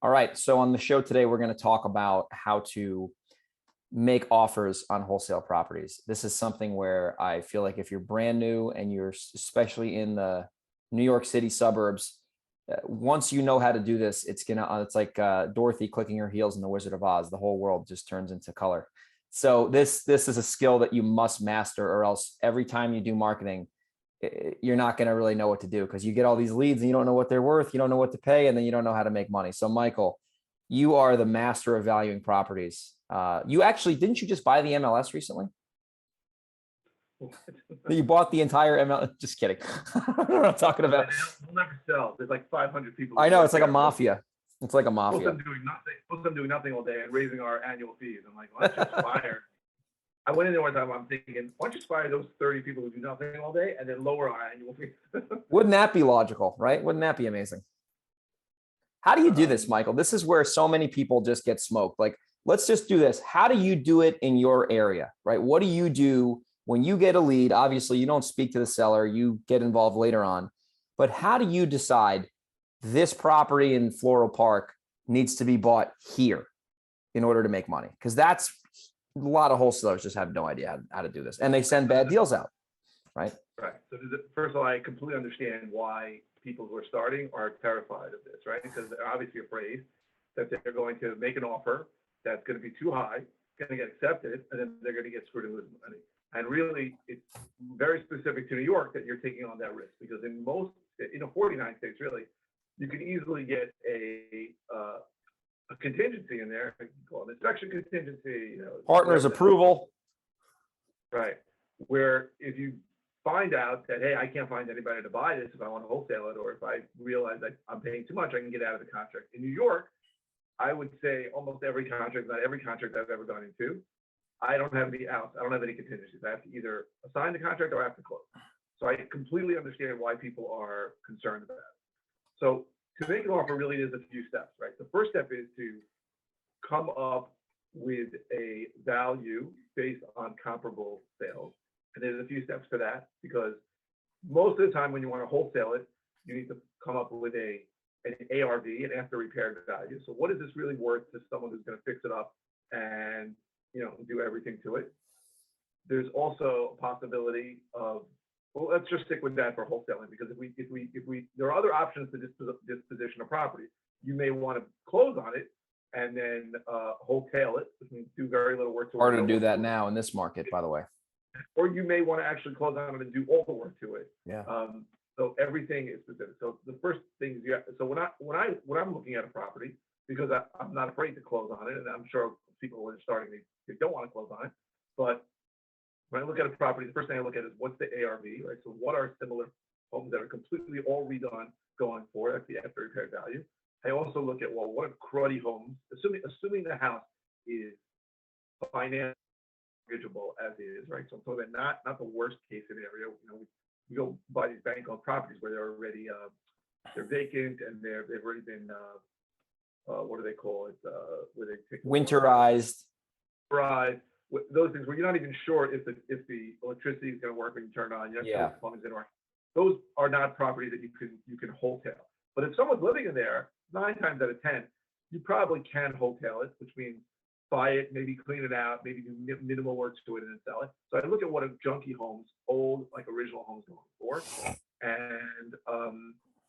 All right. So on the show today, we're going to talk about how to make offers on wholesale properties. This is something where I feel like if you're brand new and you're especially in the New York City suburbs, once you know how to do this, it's like Dorothy clicking her heels in The Wizard of Oz. The whole world just turns into color. So this is a skill that you must master, or else every time you do marketing, you're not going to really know what to do, because you get all these leads and you don't know what they're worth, you don't know what to pay, and then you don't know how to make money. So Michael, you are the master of valuing properties. You actually, didn't you just buy the MLS recently? You bought the entire MLS. Just kidding. I don't know what I'm talking about. They'll never sell. There's like 500 people. I know, it's like a mafia. It's like a mafia. Most of them doing nothing. Most of them doing nothing all day and raising our annual fees. I'm like, well, that's just fire. I went in there one time. I'm thinking, why don't you fire those 30 people who do nothing all day and then lower our annual fees? Wouldn't that be logical, right? Wouldn't that be amazing? How do you do this, Michael? This is where so many people just get smoked. Like, let's just do this. How do you do it in your area, right? What do you do when you get a lead? Obviously, you don't speak to the seller. You get involved later on. But how do you decide this property in Floral Park needs to be bought here in order to make money? Because that's a lot of wholesalers just have no idea how to do this, and they send bad deals out, right? Right. So first of all, I completely understand why people who are starting are terrified of this, right? Because they're obviously afraid that they're going to make an offer that's going to be too high, going to get accepted, and then they're going to get screwed and lose money. And really, it's very specific to New York that you're taking on that risk, because in 49 states, really, you can easily get a contingency in there, called inspection contingency, partner's approval. Right. Where if you find out that, hey, I can't find anybody to buy this if I want to wholesale it, or if I realize that I'm paying too much, I can get out of the contract. In New York, I would say almost every contract, not every contract I've ever gone into, I don't have any outs. I don't have any contingencies. I have to either assign the contract or I have to close. So I completely understand why people are concerned about it. So to make an offer really is a few steps, right? The first step is to come up with a value based on comparable sales. And there's a few steps for that, because most of the time when you want to wholesale it, you need to come up with an ARV, an after repair value. So what is this really worth to someone who's going to fix it up and do everything to it? There's also a possibility of, well, let's just stick with that for wholesaling, because if we there are other options to disposition a property. You may want to close on it and then wholesale it, which means do very little work to it. Hard to do that now in this market, by the way. Or you may want to actually close on it and do all the work to it. Yeah. So everything is specific. So the first thing is so when I'm looking at a property, because I'm not afraid to close on it, and I'm sure people when they're starting they don't want to close on it, but when I look at a property, the first thing I look at is what's the ARV, right? So what are similar homes that are completely all redone going for? That's the after repair value. I also look at, well, what are cruddy homes, assuming the house is financially mortgageable as is, right? So I'm talking about not the worst case scenario. We go buy these bank-owned properties where they're already they're vacant and they've already been what do they call it? Where they take winterized. Right. Those things where you're not even sure if the electricity is going to work when you turn it on. You're not sure if the plumbing's going to work. Those are not properties that you can wholesale. But if someone's living in there, 9 times out of 10, you probably can wholesale it, which means buy it, maybe clean it out, maybe do minimal work to it and then sell it. So I look at what are junky homes, old, like original homes going for. And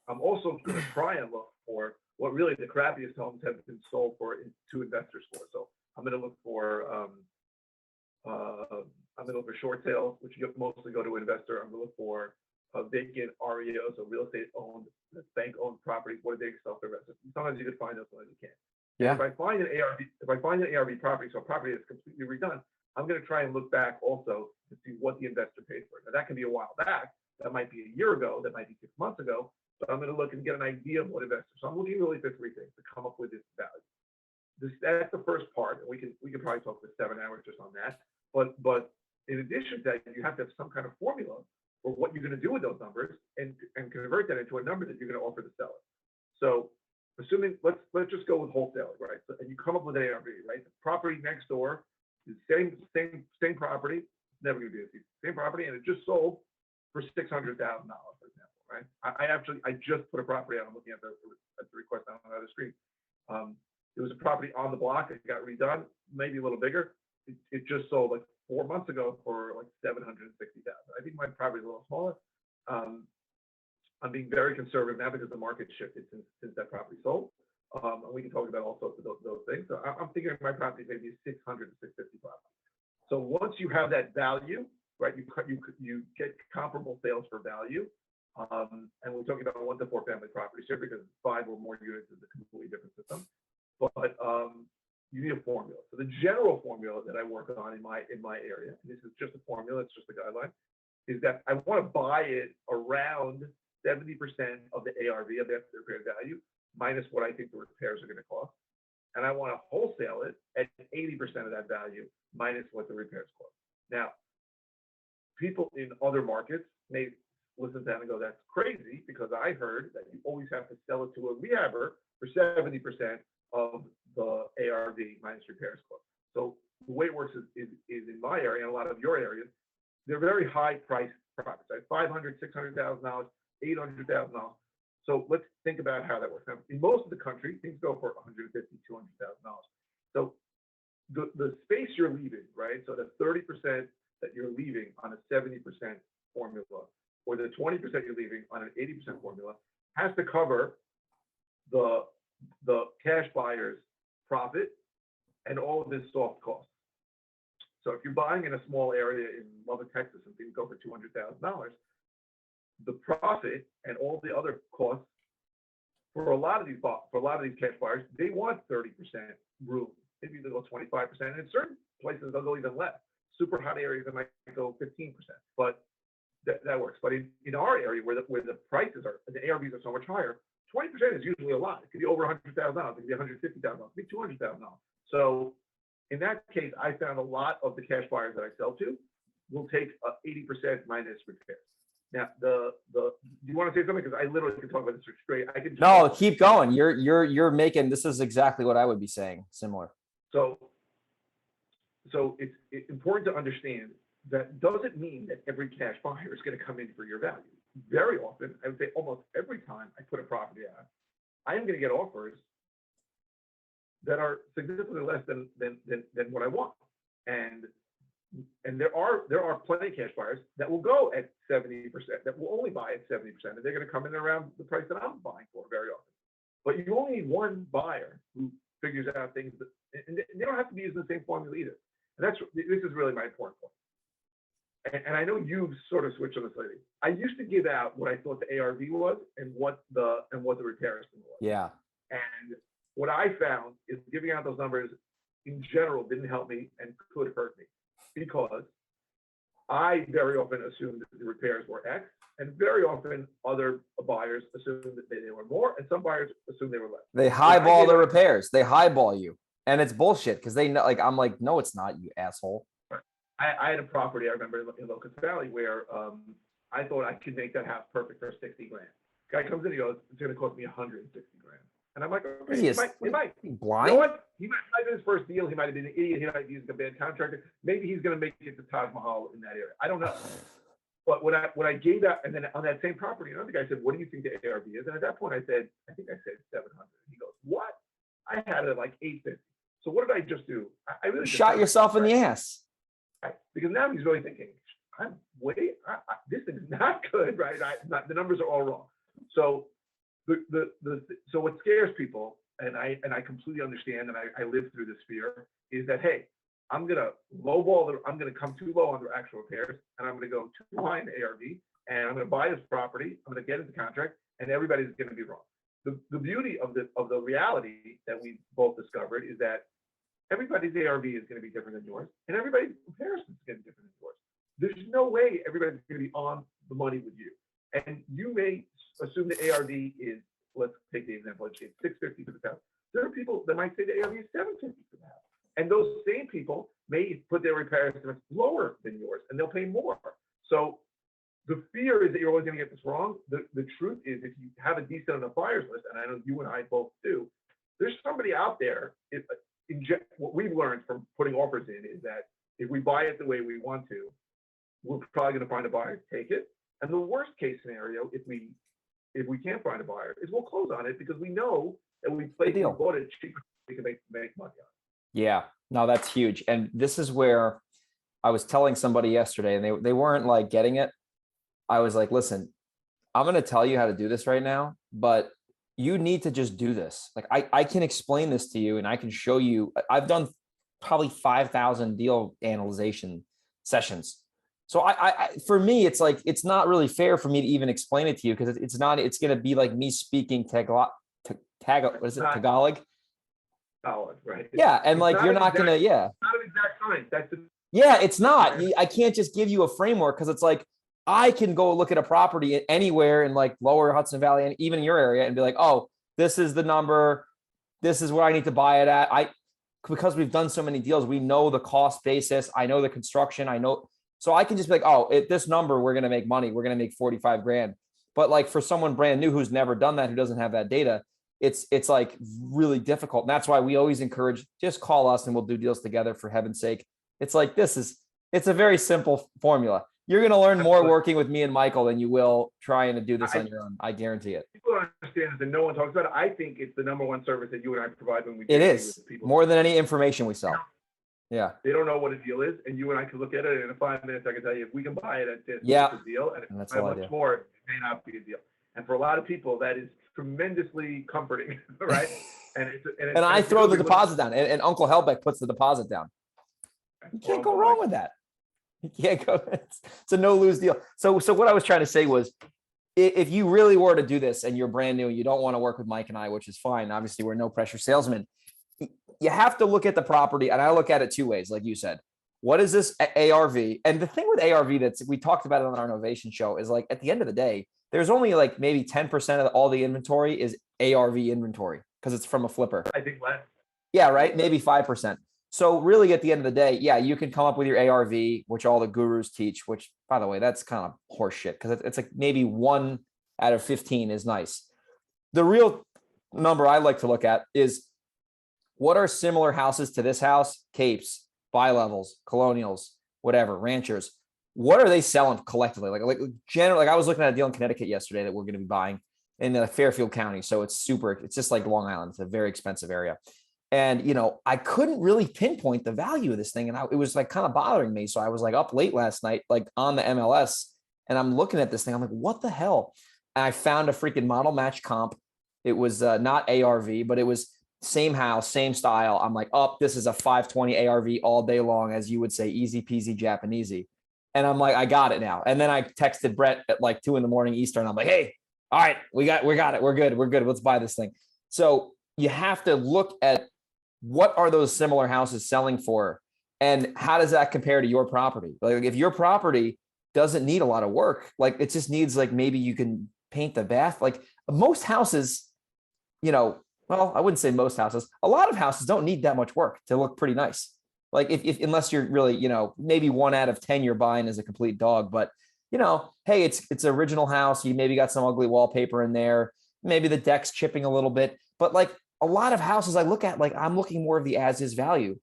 I'm also going to try and look for what really the crappiest homes have been sold for to investors for. So I'm going to look for short sales, which you mostly go to an investor. I'm going to look for vacant REO, so real estate owned, bank owned properties. What do they sell for investors? Sometimes you can find those, sometimes you can't. Yeah. If I find an ARV property, so a property that's completely redone, I'm going to try and look back also to see what the investor paid for it. Now that can be a while back. That might be a year ago. That might be 6 months ago. But I'm going to look and get an idea of what investors. So I'm looking really for 3 things to come up with this value. That's the first part, and we can probably talk for 7 hours just on that. But in addition to that, you have to have some kind of formula for what you're going to do with those numbers and convert that into a number that you're going to offer the seller. So assuming let's just go with wholesaling, right? So, and you come up with an ARV, right? The property next door is same property, never going to be the same property, and it just sold for $600,000, for example, right? I just put a property out. I'm looking at the request on another screen. There was a property on the block that got redone, maybe a little bigger. It just sold like 4 months ago for like 760,000. I think my property is a little smaller. I'm being very conservative now because the market shifted since that property sold. And we can talk about all sorts of those things. So I'm thinking my property is maybe 600 to 650 property. So once you have that value, right, you get comparable sales for value. And we're talking about 1 to 4 family properties here because 5 or more units is a completely different system. But you need a formula. So the general formula that I work on in my area, and this is just a formula, it's just a guideline, is that I want to buy it around 70% of the ARV of the repair value minus what I think the repairs are going to cost. And I want to wholesale it at 80% of that value minus what the repairs cost. Now, people in other markets may listen to that and go, that's crazy, because I heard that you always have to sell it to a rehabber for 70% of the ARV minus repairs cost. So the way it works is in my area and a lot of your areas, they're very high priced properties, like $500,000, $600,000, $800,000. So let's think about how that works. Now, in most of the country, things go for $150,000, $200,000. So the space you're leaving, right? So the 30% that you're leaving on a 70% formula, or the 20% you're leaving on an 80% formula, has to cover the cash buyer's profit and all of his soft costs. So if you're buying in a small area in Lubbock, Texas, and things go for $200,000, the profit and all the other costs for a lot of these cash buyers, they want 30% room. Maybe they'll go 25%. And in certain places, they'll go even less. Super hot areas, they might go 15%. But that works. But in our area where the prices are, the ARVs are so much higher, 20% is usually a lot. It could be over $100,000. It could be $150,000. It could be $200,000. So in that case, I found a lot of the cash buyers that I sell to will take 80% minus repairs. Now, do you want to say something? Because I literally can talk about this straight. I can. No, keep going. You're making, this is exactly what I would be saying. Similar. So it's important to understand that doesn't mean that every cash buyer is going to come in for your value. Very often, I would say almost every time I put a property out, I am going to get offers that are significantly less than what I want. And there are plenty of cash buyers that will go at 70%, that will only buy at 70%, and they're going to come in around the price that I'm buying for very often. But you only need one buyer who figures out things, and they don't have to be using the same formula either. And this is really my important point. And I know you've sort of switched on this lately. I used to give out what I thought the ARV was and what the repair estimate was. Yeah. And what I found is giving out those numbers in general didn't help me and could hurt me, because I very often assumed that the repairs were X, and very often other buyers assumed that they were more, and some buyers assumed they were less. They highball the repairs. They highball you. And it's bullshit because they know, like, I'm like, no, it's not, you asshole. I had a property, I remember in Locust Valley, where I thought I could make that house perfect for 60 grand. Guy comes in, he goes, it's going to cost me 160 grand. And I'm like, okay, he might. Blind? You know what? He might have been his first deal. He might have been an idiot. He might be using a bad contractor. Maybe he's going to make it to Taj Mahal in that area. I don't know. But when I gave that, and then on that same property, another guy said, what do you think the ARV is? And at that point I said, I think I said 700. He goes, what? I had it at like 850. So what did I just do? I really shot yourself in the ass. Right? Because now he's really thinking, this is not good, right? The numbers are all wrong. So so what scares people, and I completely understand, and I live through this fear, is that, hey, I'm gonna I'm gonna come too low on the actual repairs, and I'm gonna go too high in the ARV, and I'm gonna buy this property, I'm gonna get into contract, and everybody's gonna be wrong. The beauty of the reality that we both discovered is that everybody's ARV is going to be different than yours, and everybody's comparison is going to be different than yours. There's no way everybody's going to be on the money with you. And you may assume the ARV is, let's take the example, it's 650 for the house. There are people that might say the ARV is 750 for the house. And those same people may put their repair estimates lower than yours, and they'll pay more. So the fear is that you're always going to get this wrong. The truth is, if you have a decent enough buyers list, and I know you and I both do, there's somebody out there. What we've learned from putting offers in is that if we buy it the way we want to, we're probably going to find a buyer to take it. And the worst case scenario, if we can't find a buyer, is we'll close on it because we know and we Good deal. bought it cheaper, we can make money on it. Yeah, no, that's huge. And this is where I was telling somebody yesterday and they weren't like getting it. I was like, listen, I'm going to tell you how to do this right now, but you need to just do this. Like I can explain this to you and I can show you. I've done probably 5,000 deal analyzation sessions. So for me, it's like, it's not really fair for me to even explain it to you because it's not, it's going to be like me speaking Tagalog, what is it? Tagalog? Solid, right? Yeah. And like, you're not going to, yeah. It's not an exact science. That's the, Yeah, it's not. I can't just give you a framework because it's like I can go look at a property anywhere in like lower Hudson Valley and even your area and be like, oh, this is the number. This is where I need to buy it at. Because we've done so many deals, we know the cost basis. I know the construction. I know. So I can just be like, oh, at this number, we're going to make money. We're going to make 45 grand. But like for someone brand new who's never done that, who doesn't have that data, it's like really difficult. And that's why we always encourage, just call us and we'll do deals together for heaven's sake. It's like, it's a very simple formula. You're going to learn more working with me and Michael than you will trying to do this on your own. I guarantee it. People don't understand this and no one talks about it. I think it's the number one service that you and I provide when we It is more than any information we sell. Yeah. They don't know what a deal is. And you and I can look at it and in 5 minutes, I can tell you if we can buy it at this, yeah, it's a deal. And if that's how much more, it may not be a deal. And for a lot of people, that is tremendously comforting, right? And I throw the deposit down and Uncle Helbeck puts the deposit down. You can't go wrong with that. You can't go. It's a no lose deal. So what I was trying to say was, if you really were to do this and you're brand new and you don't want to work with Mike and I, which is fine. Obviously, we're no pressure salesmen. You have to look at the property, and I look at it two ways, like you said. What is this ARV? And the thing with ARV we talked about it on our innovation show is like at the end of the day, there's only like maybe 10% of all the inventory is ARV inventory because it's from a flipper. I think less. Yeah, right. Maybe 5%. So really at the end of the day, yeah, you can come up with your ARV, which all the gurus teach, which by the way, that's kind of horseshit because it's like maybe 1 out of 15 is nice. The real number I like to look at is what are similar houses to this house, capes, bi-levels, colonials, whatever, ranchers. What are they selling collectively? Like generally, like I was looking at a deal in Connecticut yesterday that we're going to be buying in Fairfield County. So it's just like Long Island. It's a very expensive area. And, you know, I couldn't really pinpoint the value of this thing. And it was like kind of bothering me. So I was like up late last night, like on the MLS, and I'm looking at this thing. I'm like, what the hell? And I found a freaking model match comp. It was not ARV, but it was same house, same style. I'm like, oh, this is a 520 ARV all day long, as you would say, easy peasy Japanesey. And I'm like, I got it now. And then I texted Brett at like 2 a.m. Eastern. I'm like, hey, all right, we got it. We're good. Let's buy this thing. So you have to look at what are those similar houses selling for, and how does that compare to your property? Like if your property doesn't need a lot of work, like it just needs like maybe you can paint the bath. Like most houses, you know, well, I wouldn't say most houses. A lot of houses don't need that much work to look pretty nice. Like if unless you're really, you know, maybe 1 out of 10 you're buying is a complete dog, but you know, hey, it's an original house. You maybe got some ugly wallpaper in there. Maybe the deck's chipping a little bit, but like a lot of houses I look at, like I'm looking more of the as is value.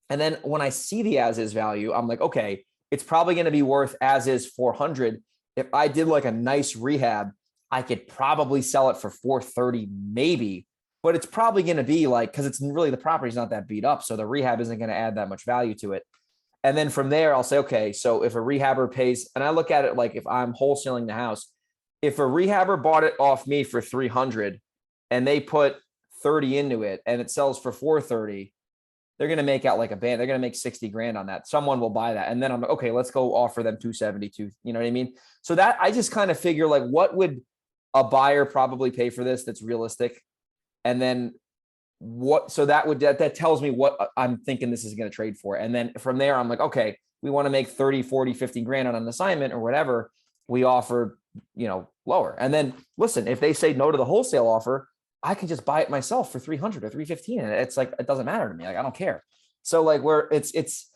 And then when I see the as is value, I'm like, okay, it's probably going to be worth as is 400. If I did like a nice rehab, I could probably sell it for 430 maybe, but it's probably going to be like, because it's really the property's not that beat up. So the rehab isn't going to add that much value to it. And then from there, I'll say, okay, so if a rehabber pays, and I look at it like if I'm wholesaling the house, if a rehabber bought it off me for 300 and they put 30 into it and it sells for 430, they're going to make out like a band. They're going to make 60 grand on that. Someone will buy that. And then I'm like, okay, let's go offer them 272. You know what I mean? So that I just kind of figure like, what would a buyer probably pay for this? That's realistic. And then so that tells me what I'm thinking this is going to trade for. And then from there, I'm like, okay, we want to make 30, 40, 50 grand on an assignment or whatever. We offer, you know, lower. And then listen, if they say no to the wholesale offer, I can just buy it myself for 300 or 315. And it's like, it doesn't matter to me. Like, I don't care. So like it's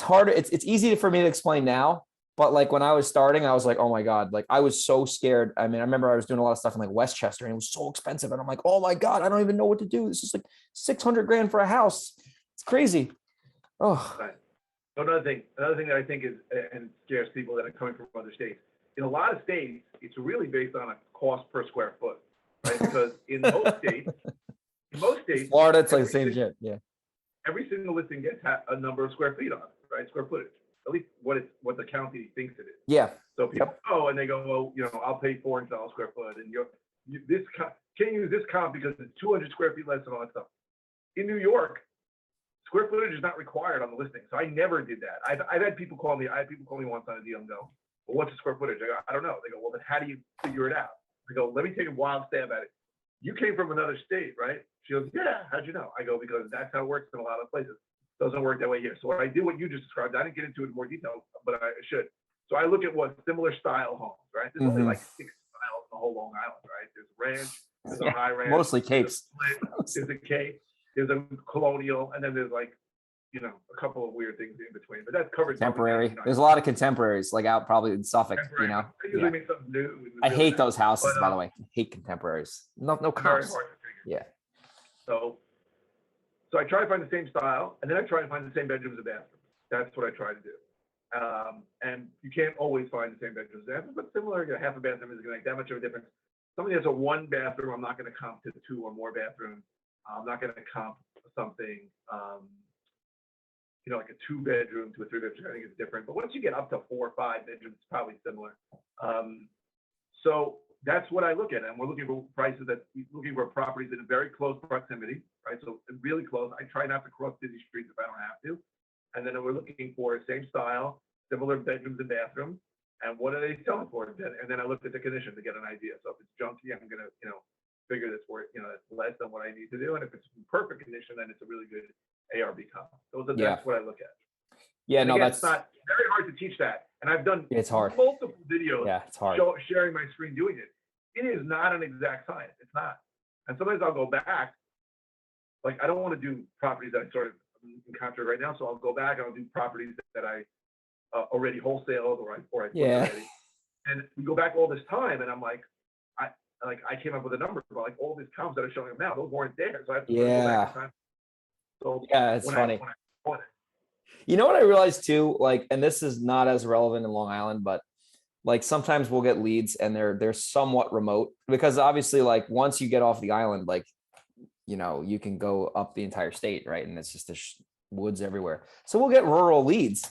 hard. It's easy for me to explain now, but like when I was starting, I was like, oh my God, like I was so scared. I mean, I remember I was doing a lot of stuff in like Westchester and it was so expensive. And I'm like, oh my God, I don't even know what to do. This is like 600 grand for a house. It's crazy. Oh, Right. Another thing that I think is, and scares people that are coming from other states, in a lot of states, it's really based on a cost per square foot. right? Because in most states, Florida, it's like the every, same si- shit. Yeah. every single listing gets a number of square feet on it, right? Square footage, at least what the county thinks it is. Yeah. So people Yep. go and they go, well, I'll pay $400 square foot, and can't use this comp because it's 200 square feet less and all that stuff. In New York, square footage is not required on the listing, so I never did that. I've had people call me. I had people call me once on a deal and go, "Well, what's the square footage?" I go, "I don't know." They go, "Well, then how do you figure it out?" I go, "Let me take a wild stab at it. You came from another state, right?" She goes, "Yeah." "How'd you know?" I go, "Because that's how it works in a lot of places. It doesn't work that way here." So I did what you just described. I didn't get into it in more detail, but I should. So I look at what similar style homes, right? There's only like 6 styles in the whole Long Island, right? There's a ranch, there's a high ranch, Mostly there's a capes. split, there's a cape, there's a colonial, and then there's like, a couple of weird things in between. But that's covered. Contemporary. There's a lot of contemporaries, like out probably in Suffolk, you know. I usually make something new. and I really hate nice. those houses, But, by the way. I hate contemporaries. No very comps. hard to figure. Yeah. So I try to find the same style, and then I try to find the same bedrooms and bathrooms. That's what I try to do. And you can't always find the same bedrooms and bathrooms, but similar. Half a bathroom isn't going to make that much of a difference. Something that's a 1 bathroom, I'm not going to comp to 2 or more bathrooms. I'm not going to comp something, like a 2 bedroom to a 3 bedroom. I think it's different. But once you get up to 4 or 5 bedrooms, it's probably similar. So that's what I look at. And we're looking for prices looking for properties in a very close proximity, right? So really close. I try not to cross busy streets if I don't have to. And then we're looking for same style, similar bedrooms and bathrooms. And what are they selling for? And then I look at the condition to get an idea. So if it's junky, I'm going to, figure this for, it's less than what I need to do. And if it's in perfect condition, then it's a really good ARB comp. That's what I look at. Yeah, And no, again, that's it's not very hard to teach that. And I've done it's hard. multiple videos Yeah, it's hard. sharing my screen doing it. It is not an exact science. It's not. And sometimes I'll go back. Like, I don't want to do properties that I sort of in contract right now. So I'll go back and I'll do properties that I already wholesaled or I flipped already. And we go back all this time and I'm like, I came up with a number, but like all these comps that are showing up now, those weren't there. So I have to go back in time. So yeah, it's funny. When You know what I realized too, like, and this is not as relevant in Long Island, but like sometimes we'll get leads and they're somewhat remote because obviously like once you get off the island, like, you can go up the entire state, right? And it's just the woods everywhere. So we'll get rural leads.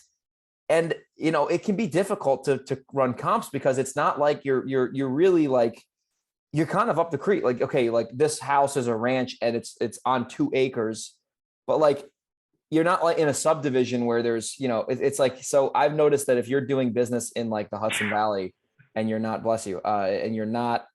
And, it can be difficult to run comps because it's not like you're really like, you're kind of up the creek. Like, okay, like this house is a ranch and it's on 2 acres, but like, you're not like in a subdivision where there's, it's like, so I've noticed that if you're doing business in like the Hudson Valley and you're not, bless you, and you're not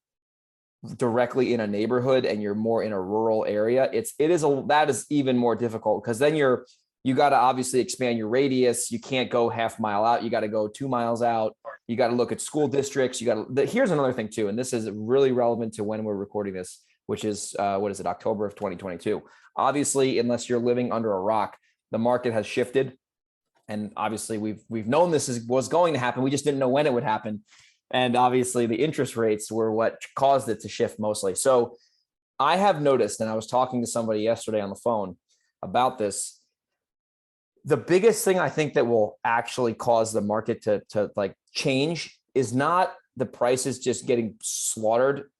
directly in a neighborhood and you're more in a rural area, that is even more difficult because then you got to obviously expand your radius. You can't go half mile out. You got to go 2 miles out. You got to look at school districts. Here's another thing too. And this is really relevant to when we're recording this, which is, October of 2022. Obviously, unless you're living under a rock, the market has shifted. And obviously we've known this was going to happen. We just didn't know when it would happen. And obviously the interest rates were what caused it to shift mostly. So I have noticed, and I was talking to somebody yesterday on the phone about this. The biggest thing I think that will actually cause the market to like change is not the prices just getting slaughtered.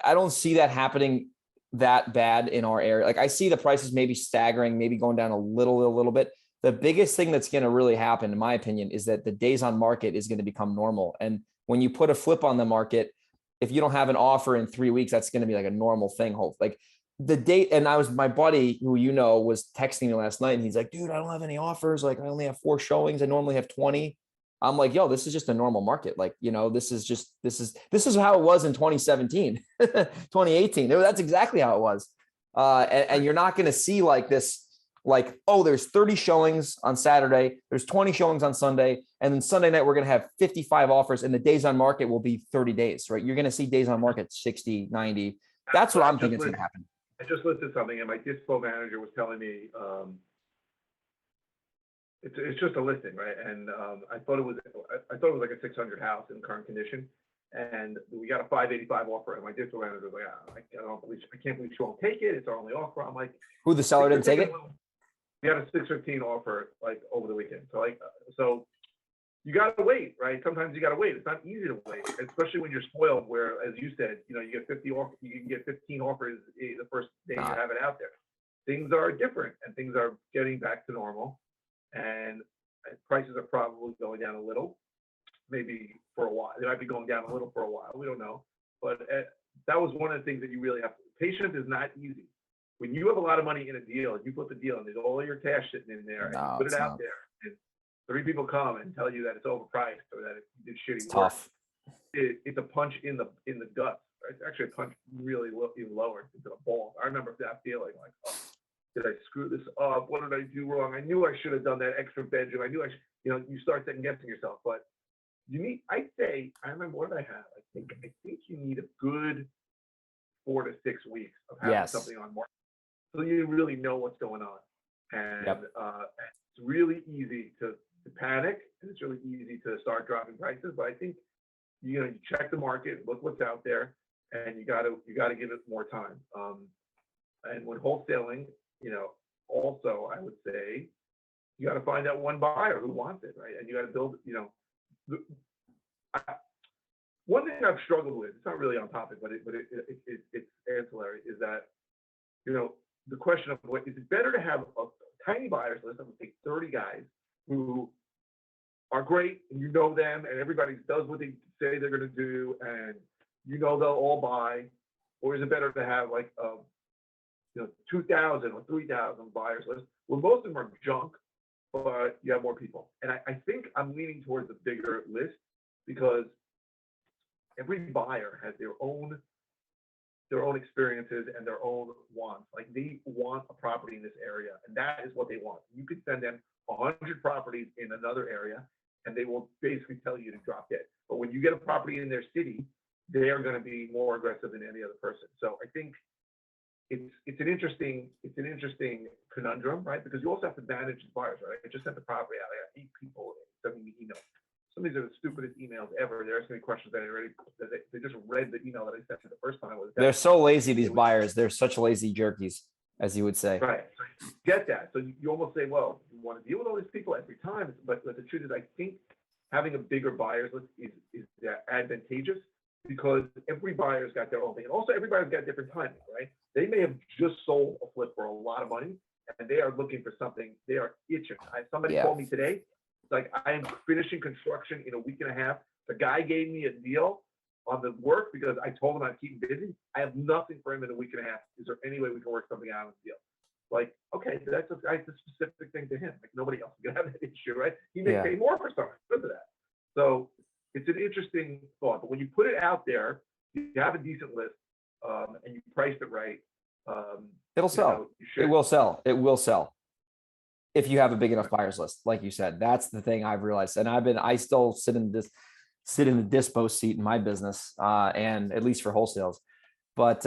I don't see that happening that bad in our area. Like I see the prices maybe staggering, maybe going down a little bit. The biggest thing that's going to really happen, in my opinion, is that the days on market is going to become normal. And when you put a flip on the market, if you don't have an offer in 3 weeks, that's going to be like a normal thing. Like the date. And my buddy who, was texting me last night and he's like, dude, I don't have any offers. Like I only have 4 showings. I normally have 20. I'm like, yo, this is just a normal market. Like, this is how it was in 2017, 2018. That's exactly how it was. And you're not going to see like this, like, oh, there's 30 showings on Saturday. There's 20 showings on Sunday. And then Sunday night, we're going to have 55 offers and the days on market will be 30 days, right? You're going to see days on market 60, 90. That's what I'm thinking is going to happen. I just listed something and my dispo manager was telling me, it's just a listing, right? And I thought it was like a 600 house in current condition, and we got a 585 offer. And my dispo manager was like, I can't believe she won't take it. It's our only offer. I'm like, who, the seller didn't take it? We had a 615 offer like over the weekend. So you got to wait, right? Sometimes you got to wait. It's not easy to wait, especially when you're spoiled. Where, as you said, you get 50 offers, you can get 15 offers the first day you have it out there. Things are different, and things are getting back to normal, and prices are probably going down a little, maybe for a while. They might be going down a little for a while. We don't know, but that was one of the things that you really have. Patience is not easy. When you have a lot of money in a deal, you put the deal, and there's all your cash sitting in there, and you put it out there, and 3 people come and tell you that it's overpriced or that it's shitty work. Tough. It's a punch in the gut. Right? It's actually a punch really even lower into the balls. I remember that feeling like, oh, did I screw this up? What did I do wrong? I knew I should have done that extra bedroom. I knew you start second guessing yourself. But you need, I remember what did I have? I think you need a good 4 to 6 weeks of having something on market, so you really know what's going on. And it's really easy to panic, and it's really easy to start dropping prices. But I think you check the market, look what's out there, and you got to give it more time. And when wholesaling, also I would say you got to find that one buyer who wants it, right? And you got to build. One thing I've struggled with, it's not really on topic, but it's ancillary, is that the question of what is it better to have a tiny buyers list of, say, 30 guys who are great, and you know them, and everybody does what they say they're going to do, and they'll all buy, or is it better to have like 2,000 or 3,000 buyers list where most of them are junk, but you have more people? And I think I'm leaning towards a bigger list, because every buyer has their own experiences and their own wants. Like, they want a property in this area, and that is what they want. You could send them 100 properties in another area, and they will basically tell you to drop dead. But when you get a property in their city, they are going to be more aggressive than any other person. So I think it's an interesting conundrum, right? Because you also have to manage the buyers, right? I just sent the property out. I got 8 people sending me emails. Some of these are the stupidest emails ever. They're asking me questions that they just read the email that I sent the first time. They're so lazy, these buyers. They're such lazy jerkies, as you would say. Right. So you get that. So you almost say, well, you want to deal with all these people every time. But the truth is, I think having a bigger buyers list is advantageous, because every buyer's got their own thing. And also, every buyer's got different timing, right? They may have just sold a flip for a lot of money, and they are looking for something. They are itching. Somebody called me today. Like, I am finishing construction in a week and a half. The guy gave me a deal on the work because I told him I'd keep him busy. I have nothing for him in a week and a half. Is there any way we can work something out on the deal? Like, okay, that's a specific thing to him. Like, nobody else can have that issue, right? He may pay more for something because of that. So it's an interesting thought. But when you put it out there, you have a decent list, and you priced it right. It'll sell. It will sell. It will sell. If you have a big enough buyers list, like you said. That's the thing I've realized. And I still sit in the dispo seat in my business, and at least for wholesales. But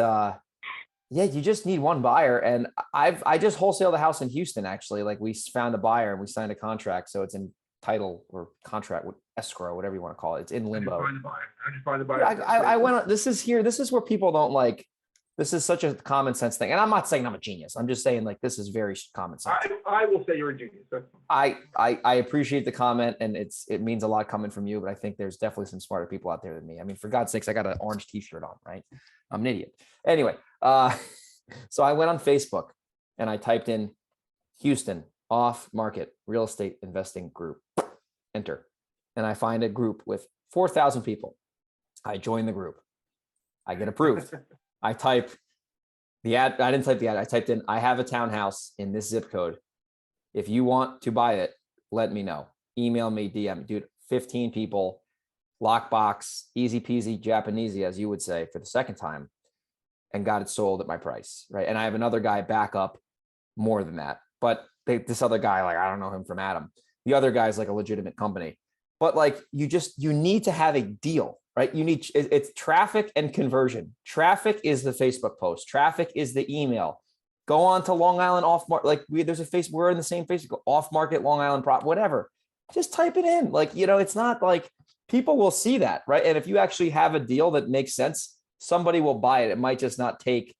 you just need one buyer. And I just wholesaled a house in Houston, actually. Like, we found a buyer and we signed a contract. So it's in title or contract with escrow, whatever you want to call it. It's in limbo. How'd you find the buyer? I went, this is where people don't like. This is such a common sense thing. And I'm not saying I'm a genius. I'm just saying, like, this is very common sense. I will say you're a genius. I appreciate the comment, and it means a lot coming from you, but I think there's definitely some smarter people out there than me. I mean, for God's sakes, I got an orange t-shirt on, right? I'm an idiot. Anyway, so I went on Facebook and I typed in Houston off-market real estate investing group, enter. And I find a group with 4,000 people. I join the group. I get approved. I type the ad. I didn't type the ad. I typed in, I have a townhouse in this zip code. If you want to buy it, let me know. Email me, DM me. Dude, 15 people, lockbox, easy peasy, Japanesey, as you would say, for the second time, and got it sold at my price, right? And I have another guy back up more than that. But this other guy, like, I don't know him from Adam. The other guy's like a legitimate company. But like, you need to have a deal, right? It's traffic and conversion. Traffic is the Facebook post. Traffic is the email. Go on to Long Island off market. Like, there's a Facebook, we're in the same Facebook, off market, Long Island prop, whatever. Just type it in. Like, it's not like, people will see that, right? And if you actually have a deal that makes sense, somebody will buy it. It might just not take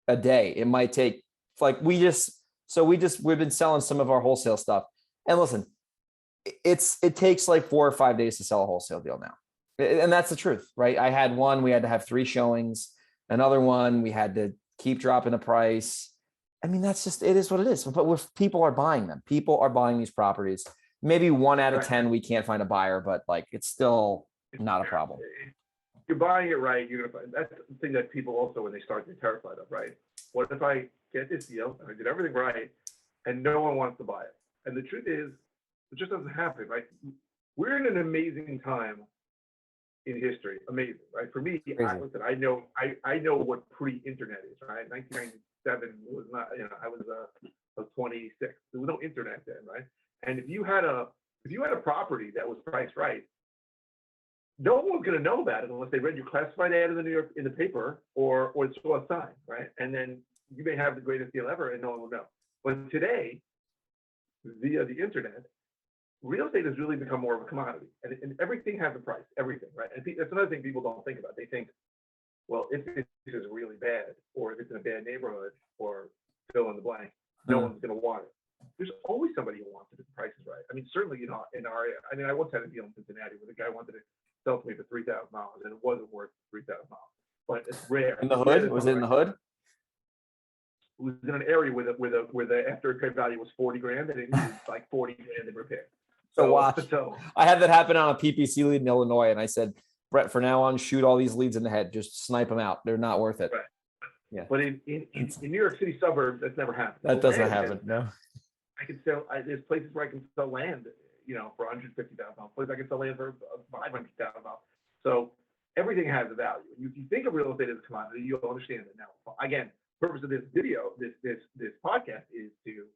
a day. It might take, like, we've been selling some of our wholesale stuff. And listen, it takes like 4 or 5 days to sell a wholesale deal now. And that's the truth, right? I had one, we had to have 3 showings. Another one, we had to keep dropping the price. I mean, that's just, it is what it is. But people are buying them. People are buying these properties. Maybe 1 out of 10, we can't find a buyer, but like, it's still not a problem. You're buying it right. You're gonna find that's the thing that people also, when they start, they're terrified of, right? What if I get this deal and I did everything right and no one wants to buy it? And the truth is, it just doesn't happen, right? We're in an amazing time in history. Amazing, right? For me, listen, I know what pre-internet is, right? 1997 was not, I was 26. There was no internet then, right? And if you had a property that was priced right, no one's going to know about it unless they read your classified ad in the paper or saw a sign, right? And then you may have the greatest deal ever and no one will know. But today, via the internet, real estate has really become more of a commodity, and everything has a price, everything, right? And that's another thing people don't think about. They think, well, if this is really bad, or if it's in a bad neighborhood, or fill in the blank, no one's going to want it. There's always somebody who wants it if the price is right. I mean, certainly, in our area. I mean, I once had a deal in Cincinnati where the guy wanted to sell to me for $3,000, and it wasn't worth $3,000. But it's rare. In the hood? Was it in the hood? It was in an area where the after trade value was 40 grand, and it needed like 40 grand in repair. So I had that happen on a PPC lead in Illinois, and I said, Brett, for now on, shoot all these leads in the head. Just snipe them out. They're not worth it. Right. Yeah. But in New York City suburbs, that's never happened. That doesn't happen. No. I can sell. There's places where I can sell land, for $150,000. Places I can sell land for $500,000. So everything has a value. And if you think of real estate as a commodity, you'll understand it now. Again, purpose of this video, this podcast, is to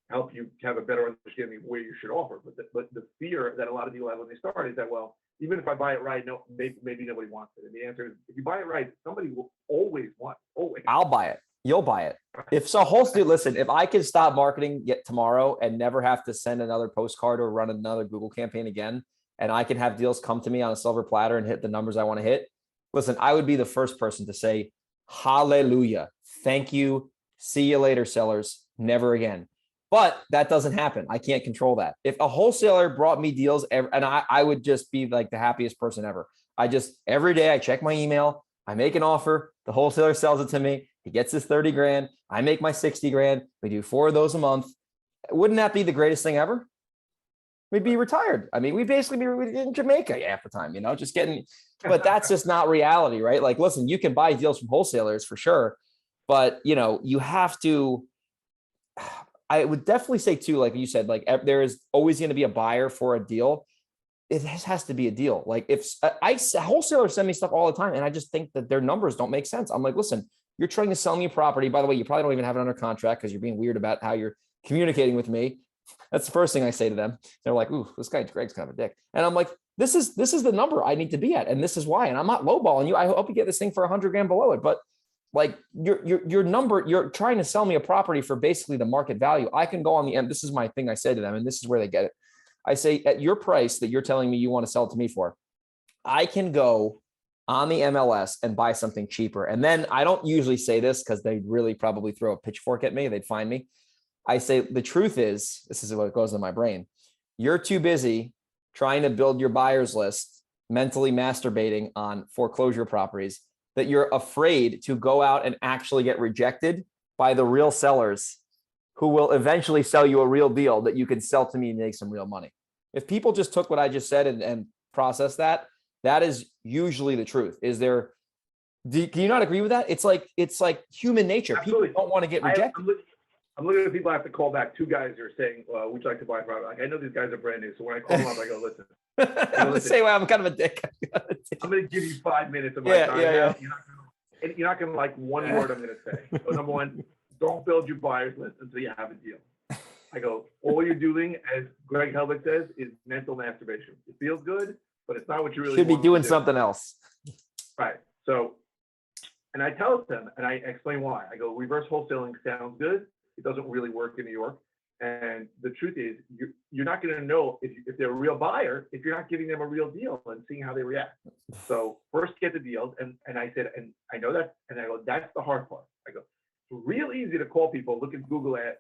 help you have a better understanding of where you should offer. But the fear that a lot of people have when they start is that, well, even if I buy it right, no, maybe nobody wants it. And the answer is, if you buy it right, somebody will always want it. Always. I'll buy it. You'll buy it. If so, Wholesale, listen, if I can stop marketing yet tomorrow and never have to send another postcard or run another Google campaign again, and I can have deals come to me on a silver platter and hit the numbers I want to hit, listen, I would be the first person to say, hallelujah. Thank you. See you later, sellers. Never again. But that doesn't happen. I can't control that. If a wholesaler brought me deals, and I would just be like the happiest person ever. Every day I check my email, I make an offer, the wholesaler sells it to me, he gets his 30 grand, I make my 60 grand, we do 4 of those a month. Wouldn't that be the greatest thing ever? We'd be retired. I mean, we'd basically be in Jamaica half the time, just getting, but that's just not reality, right? Like, listen, you can buy deals from wholesalers for sure, but you have to, I would definitely say too, like you said, like there is always going to be a buyer for a deal. It has to be a deal. Like if wholesalers send me stuff all the time, and I just think that their numbers don't make sense. I'm like, listen, you're trying to sell me a property. By the way, you probably don't even have it under contract because you're being weird about how you're communicating with me. That's the first thing I say to them. They're like, ooh, this guy Greg's kind of a dick. And I'm like, this is the number I need to be at. And this is why. And I'm not lowballing you. I hope you get this thing for 100 grand below it. But like your number, you're trying to sell me a property for basically the market value. I can go on the end. This is my thing I say to them, and this is where they get it. I say, at your price that you're telling me you want to sell it to me for, I can go on the MLS and buy something cheaper. And then I don't usually say this because they'd really probably throw a pitchfork at me. They'd find me. I say, the truth is, this is what goes in my brain. You're too busy trying to build your buyer's list, mentally masturbating on foreclosure properties, that you're afraid to go out and actually get rejected by the real sellers who will eventually sell you a real deal that you can sell to me and make some real money. If people just took what I just said and processed that, that is usually the truth. Can you not agree with that? It's like human nature. Absolutely. People don't want to get rejected. I'm looking at people I have to call back. 2 guys are saying, would you like to buy a property? Like, I know these guys are brand new. So when I call them up, I go, listen. I'm the same way. I'm kind of a dick. I'm going to give you 5 minutes of my time. Yeah. You're not going to like one word I'm going to say. So number one, don't build your buyer's list until you have a deal. I go, all you're doing, as Greg Helbig says, is mental masturbation. It feels good, but it's not what you really should be doing something else. Right. So, and I tell them, and I explain why. I go, reverse wholesaling sounds good. It doesn't really work in New York. And the truth is, you're not going to know if they're a real buyer if you're not giving them a real deal and seeing how they react. So first get the deals. And I said, and I know that, and I go, that's the hard part. I go, real easy to call people, look at Google ad,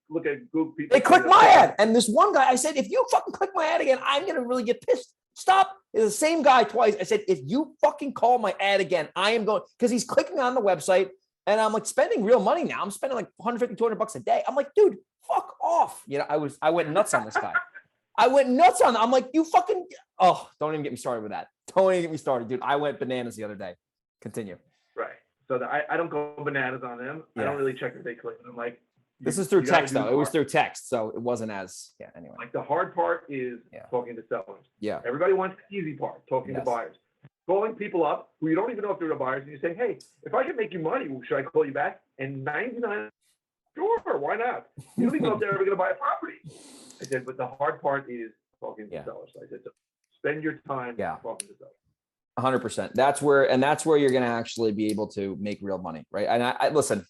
look at Google people. They click my ad. And this one guy, I said, if you fucking click my ad again, I'm going to really get pissed. Stop. It's the same guy twice. I said, if you fucking call my ad again, I am going, because he's clicking on the website and I'm like spending real money now. I'm spending like 150, 200 bucks a day. I'm like, dude, fuck off. You know, I went nuts on this guy. I went nuts on. I'm like, you fucking, oh, don't even get me started with that. Don't even get me started, dude. I went bananas the other day. Continue. Right. So I don't go bananas on them. Yeah. I don't really check if they click. I'm like, this is through text though. It was through text. So it wasn't as, yeah, anyway. Like the hard part is talking to sellers. Yeah. Everybody wants the easy part, talking to buyers. Calling people up who you don't even know if they're the buyers, and you say, hey, if I can make you money, should I call you back? And 99, sure, why not? You don't even know if they're ever going to buy a property. I said, but the hard part is talking to sellers. I said, so spend your time talking to sellers. 100%. That's where you're going to actually be able to make real money. Right. And I listen,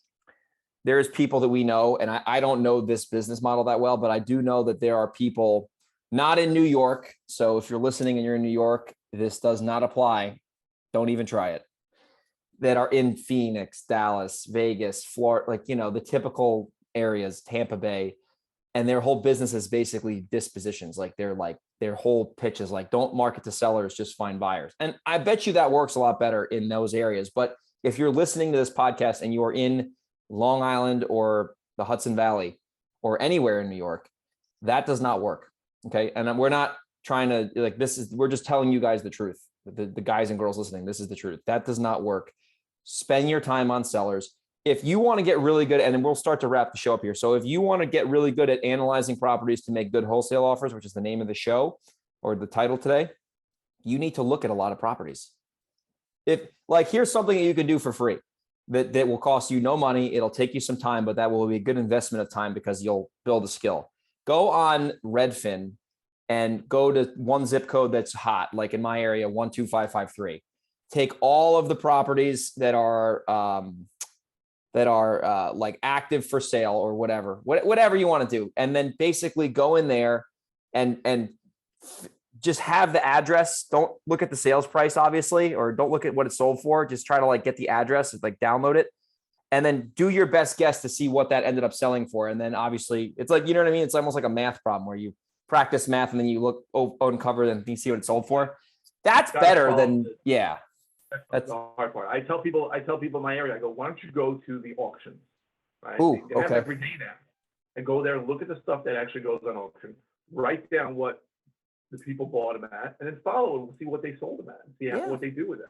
there's people that we know, and I don't know this business model that well, but I do know that there are people not in New York. So if you're listening and you're in New York, this does not apply. Don't even try it. That are in Phoenix, Dallas, Vegas, Florida, like, you know, the typical areas, Tampa Bay, and their whole business is basically dispositions. Like their whole pitch is like, don't market to sellers, just find buyers. And I bet you that works a lot better in those areas. But if you're listening to this podcast and you are in Long Island or the Hudson Valley or anywhere in New York, that does not work. Okay. And we're not trying to like, we're just telling you guys the truth. The guys and girls listening, this is the truth. That does not work. Spend your time on sellers. If you want to get really good, and then we'll start to wrap the show up here. So if you want to get really good at analyzing properties to make good wholesale offers, which is the name of the show or the title today, you need to look at a lot of properties. If like, here's something that you can do for free that will cost you no money. It'll take you some time, but that will be a good investment of time because you'll build a skill. Go on Redfin and go to one zip code that's hot, like in my area, 12553. Take all of the properties that are like active for sale or whatever you want to do. And then basically go in there and just have the address. Don't look at the sales price, obviously, or don't look at what it's sold for. Just try to like get the address, like download it, and then do your best guess to see what that ended up selling for. And then obviously it's like, you know what I mean? It's almost like a math problem where you practice math and then you look uncover and you see what it sold for. That's better than, yeah. That's the hard part. I tell people in my area, I go, why don't you go to the auctions, right? Ooh, they have okay. every day now. And go there and look at the stuff that actually goes on auction. Write down what the people bought them at, and then follow them and see what they sold them at, and see what they do with it.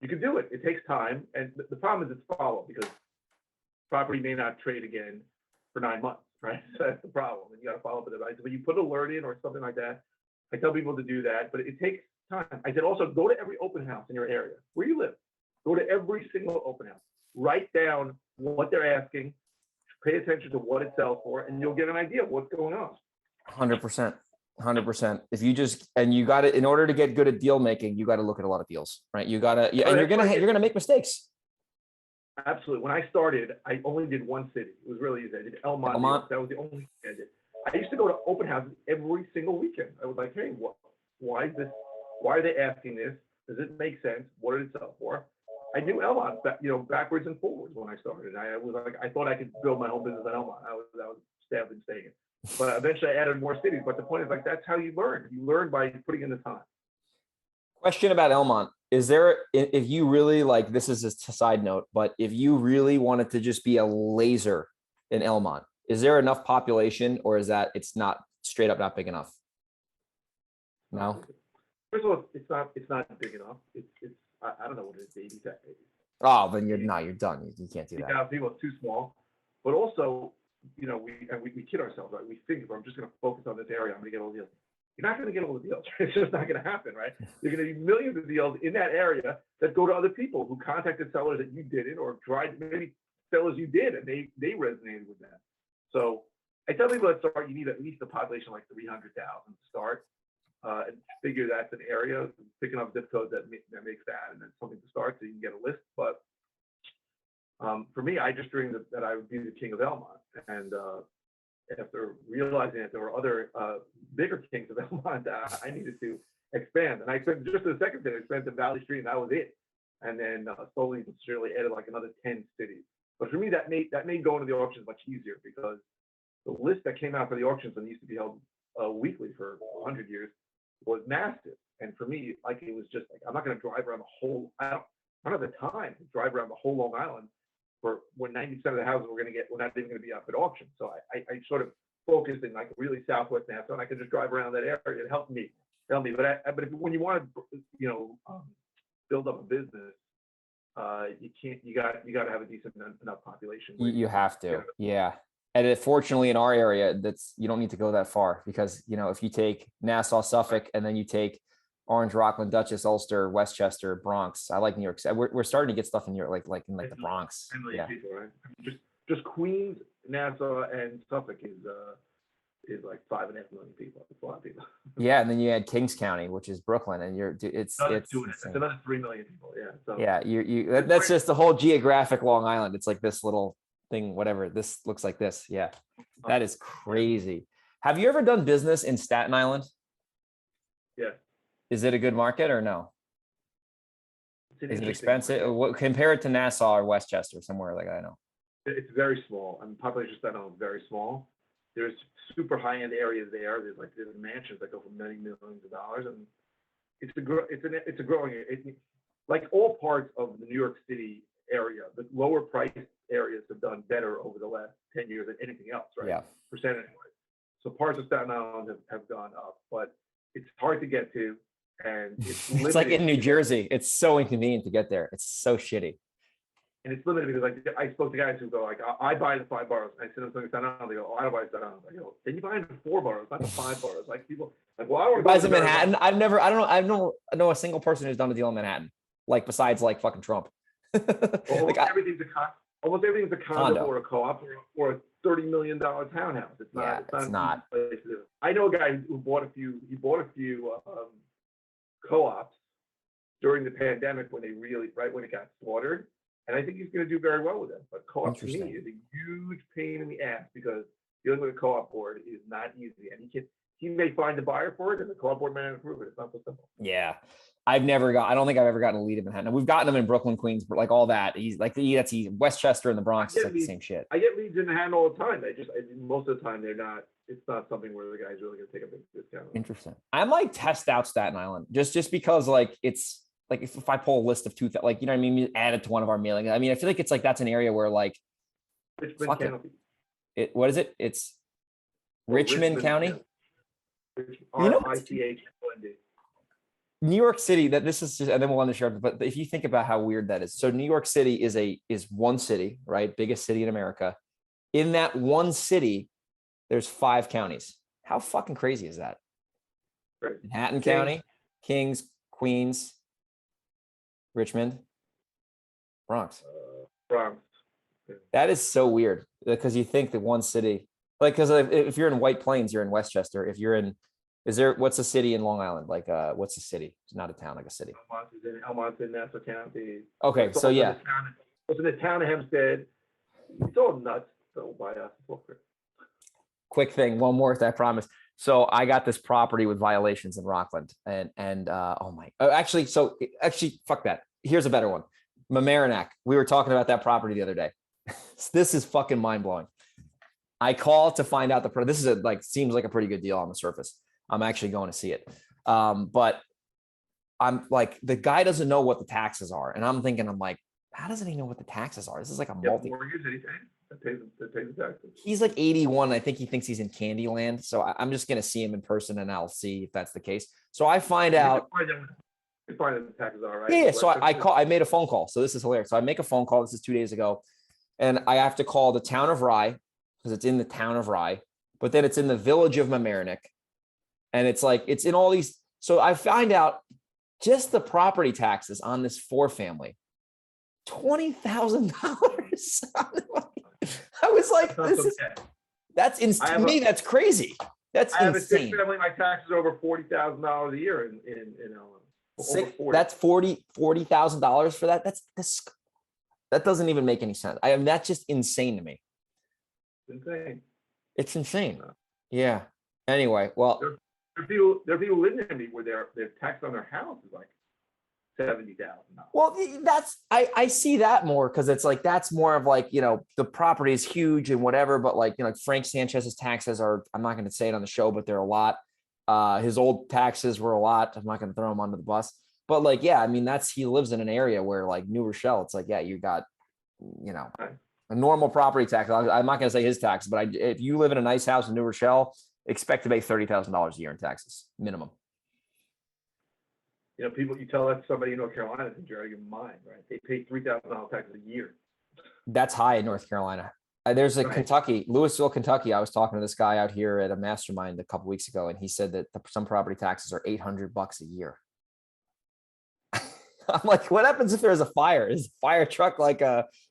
You can do it. It takes time, and the problem is it's follow, because property may not trade again for 9 months, right? So that's the problem, and you got to follow up with it. Right? So when you put an alert in or something like that, I tell people to do that, but it takes time. I said also go to every open house in your area where you live. Go to every single open house. Write down what they're asking. Pay attention to what it sells for, and you'll get an idea of what's going on. 100%. 100%. If you just, and you got it, in order to get good at deal making, you got to look at a lot of deals, right? You got to, and you're going to make mistakes. Absolutely. When I started, I only did one city. It was really easy. I did Elmont. That was the only thing I did. I used to go to open houses every single weekend. I was like, hey, why is this? Why are they asking this? Does it make sense? What did it sell for? I knew Elmont, backwards and forwards when I started. I was like, I thought I could build my whole business at Elmont. I was stabbed and staying. But eventually I added more cities. But the point is, like, that's how you learn. You learn by putting in the time. Question about Elmont. Is there, if you really, like, this is a side note, but if you really wanted to just be a laser in Elmont, is there enough population, or is that it's not straight up not big enough? No. First of all, it's not big enough. It's I don't know what it is, 80. Oh, then you're done. You can't do that. Yeah, people, it's too small. But also, we kid ourselves, right? We think if I'm just going to focus on this area, I'm going to get all the deals. You're not going to get all the deals. It's just not going to happen, right? You're going to need millions of deals in that area that go to other people who contacted sellers that you didn't, or tried, maybe sellers you did, and they resonated with that. So I tell people at start, you need at least a population like 300,000 to start, and figure that's an area, picking up zip codes that makes that, and then something to start so you can get a list. But for me, I just dreamed that I would be the king of Elmont, and after realizing that there were other bigger kings of Elmont, I needed to expand. And I spent just the second thing, I spent in Valley Street, and that was it. And then slowly but surely added like another 10 cities. But for me, that made going to the auctions much easier, because the list that came out for the auctions and used to be held weekly for 100 years was massive. And for me, like, it was just like, I'm not going to drive around the whole, I don't have the time to drive around the whole Long Island for when 90% of the houses we're not even going to be up at auction. So I sort of focused in like really Southwest Nassau, and I could just drive around that area. It helped me. But when you want to, build up a business, you got to have a decent enough population. You have to, yeah. And fortunately in our area, you don't need to go that far, because, if you take Nassau, Suffolk, and then you take Orange, Rockland, Dutchess, Ulster, Westchester, Bronx. I like New York. We're starting to get stuff in New York, like in the Bronx. 10 million people, right? Just Queens, Nassau, and Suffolk is like 5.5 million people. It's a lot of people. Yeah, and then you add Kings County, which is Brooklyn, and it's another 3 million people. Yeah. So yeah, that's just the whole geographic Long Island. It's like this little thing, whatever. This looks like this. Yeah, that is crazy. Have you ever done business in Staten Island? Yeah. Is it a good market or no? Is it expensive? What, compare it to Nassau or Westchester, somewhere like I know. It's very small. I mean, population of Staten Island is very small. There's super high-end areas there. There's mansions that go for many millions of dollars, and it's a growing. Like all parts of the New York City area, the lower price areas have done better over the last 10 years than anything else, right? Yeah. Percentage-wise. So parts of Staten Island have gone up, but it's hard to get to, and it's like in New Jersey. It's so inconvenient to get there. It's so shitty. And it's limited because, like, I spoke to guys who go like, I buy the 5 boroughs. I send them something Staten Island. They go, I don't buy Staten Island. I go, then you buy the 4 boroughs, not the 5 boroughs. Like, people like, well, I don't buys in Manhattan. I know a single person who's done a deal in Manhattan, like besides like fucking Trump. Almost everything's a condo or a co-op or a $30 million townhouse. It's not. Yeah, it's not. I know a guy who bought a few. He bought a few co-ops during the pandemic when when it got slaughtered. And I think he's going to do very well with it. But co-op to me is a huge pain in the ass, because dealing with a co-op board is not easy. And he may find a buyer for it, and the co-op board may not approve it. It's not so simple. Yeah. I don't think I've ever gotten a lead in Manhattan. We've gotten them in Brooklyn, Queens, but like all that. He's like, that's Westchester and the Bronx. It's like the same shit. I get leads in Manhattan all the time. Most of the time it's not something where the guy's really going to take a big discount. Interesting. I might test out Staten Island just because like it's like if I pull a list of 2,000, like, you know what I mean? Add it to one of our mailing. I mean, I feel like it's like, that's an area where like, what is it? It's Richmond County. New York City, and then we'll understand, but if you think about how weird that is. So New York City is one city, right? Biggest city in America. In that one city, there's 5 counties. How fucking crazy is that? Right. Manhattan County, Kings, Queens, Richmond, Bronx. Bronx. Yeah. That is so weird, because you think that one city, like, because if you're in White Plains, you're in Westchester. If you're in, what's a city in Long Island? Like, what's a city? It's not a town, like a city. Elmont's in Nassau County. Okay, so yeah. It's in the town of Hempstead. It's all nuts. So by us. Quick thing, one more, I promise. So I got this property with violations in Rockland, and actually, fuck that. Here's a better one. Mamaroneck. We were talking about that property the other day. This is fucking mind blowing. I call to find out this is seems like a pretty good deal on the surface. I'm actually going to see it. But I'm like, the guy doesn't know what the taxes are. And I'm thinking, how doesn't he know what the taxes are? This is like a mortgage, anything that pays the taxes. He's like 81. I think he thinks he's in Candyland. So I'm just going to see him in person, and I'll see if that's the case. So I find out. You find out the taxes are right. Yeah. So I made a phone call. So this is hilarious. So I make a phone call. This is 2 days ago. And I have to call the town of Rye, because it's in the town of Rye, but then it's in the village of Mamaroneck. And it's like, it's in all these. So I find out just the property taxes on this 4-family, $20,000. I was like, that's insane. To me, that's crazy. That's insane. I have a 6-family, my taxes are over $40,000 a year in That's $40,000 for that. That doesn't even make any sense. That's just insane to me. Insane. It's insane. Yeah. Anyway, well, there are people living in me where their tax on their house is like $70,000. Well, that's I see that more because it's like that's more of like, the property is huge and whatever, but like, like Frank Sanchez's taxes are, I'm not going to say it on the show, but they're a lot. His old taxes were a lot. I'm not going to throw him under the bus, but like, yeah, I mean, he lives in an area where like New Rochelle, it's like, yeah, you got, Right. a normal property tax. I'm not going to say his tax, but if you live in a nice house in New Rochelle, expect to pay $30,000 a year in taxes minimum. People, you tell that to somebody in North Carolina, think you're out of your mind, right? They pay $3,000 taxes a year. That's high in North Carolina. There's a Right. Kentucky, Louisville, Kentucky. I was talking to this guy out here at a mastermind a couple weeks ago, and he said that some property taxes are $800 a year. I'm like, what happens if there's a fire? Is a fire truck like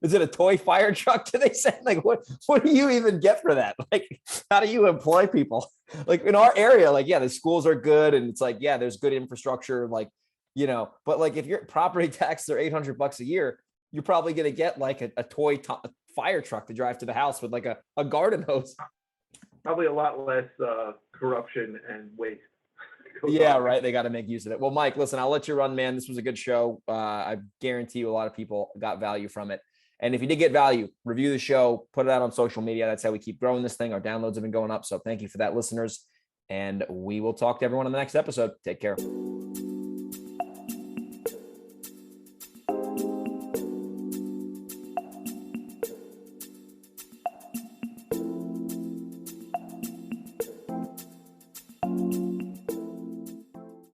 is it a toy fire truck? Do they say like what do you even get for that? Like, how do you employ people? Like in our area, like, yeah, the schools are good and it's like, yeah, there's good infrastructure, like, but like if your property taxes are $800 a year, you're probably going to get like a toy fire truck to drive to the house with like a garden hose. Probably a lot less corruption and waste. Yeah, right. They got to make use of it. Well, Mike, listen, I'll let you run, man. This was a good show. I guarantee you a lot of people got value from it. And if you did get value, review the show, put it out on social media. That's how we keep growing this thing. Our downloads have been going up. So thank you for that, listeners. And we will talk to everyone on the next episode. Take care.